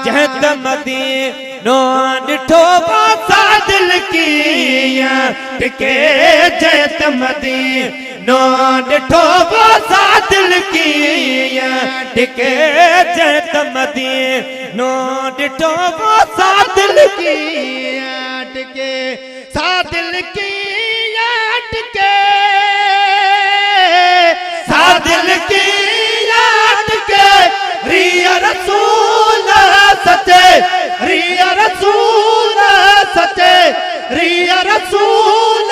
जहत मदीनो डिठो बासा दिल की टिके जहत मदीनो डिठो बासा दिल की टिके जहत मदीनो डिठो बासा दिल की टिके सा दिल की टिके सा दिल की टिके रिया रसूल सचे रिया रसूल सचे रिया रसूल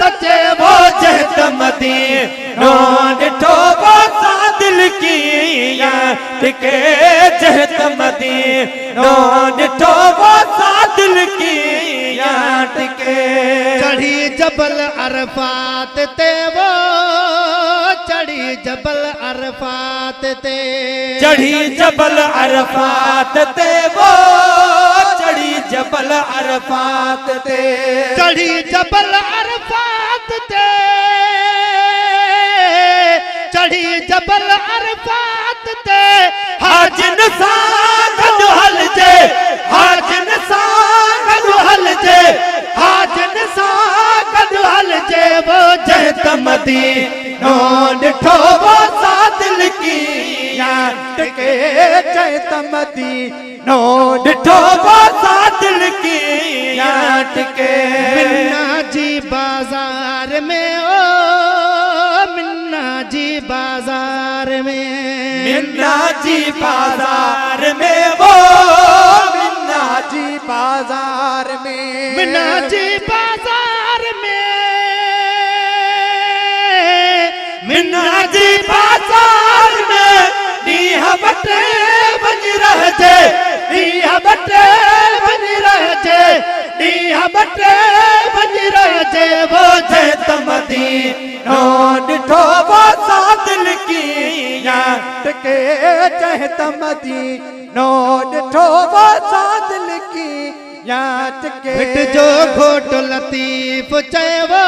सचे वो जहत मदीनो डिठो बासा दिल की टिके जहत मदीनो डिठो बासा दिल की टिके चढ़ी जबल अरफात ते वो चढ़ी जबल अरफात ते चढ़ी जबल अरफात ते वो चढ़ी जबल अरफात ते चढ़ी जबल अरफात ते चढ़ी जबल अरफात ते हाजिन सा गॾु हलजे हाजिन सा गॾु हलजे हाजिन सा गॾु हलजे वो जहत मदीनो डिठो बासा दिल की टिके जहत मदीनो डिठो बासा दिल की टिके मिन्ना जी बाजार में ओ मिन्ना जी बाजार में मिन्ना जी बाजार में वो मिन्ना जी बाजार में मिन्ना जी बाजार में मिन्ना जी बाजार में नीह बटे बन रह जे नीह बटे बन रह जे नीह बटे बन रह जे वो जहत मदीनो डिठो बासा दिल की टिके जहत मदीनो डिठो बासा दिल की टिके बिट जो घोट लतीफ चयो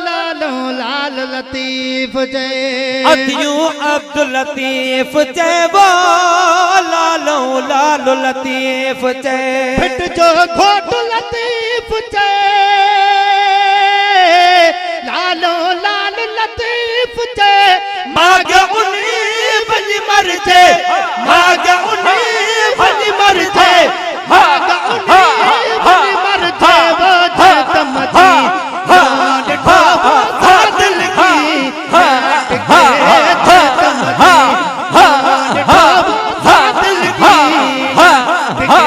लालो लाल लतीफ चए अतियूं अब्दुल लतीफ चयो लालो लाल लतीफ चए बिट जो घोट लतीफ चए लालो लाल लतीफ चए माग उनी बन मर जे माग उनी बन मर जे माग उनी बन मर जे वो जहत मदीनो डिठो बासा दिल की टिके जहत मदीनो डिठो बासा दिल की टिके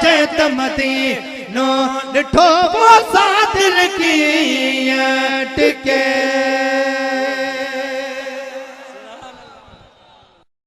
जहत मदीनो डिठो बासा दिल की टिके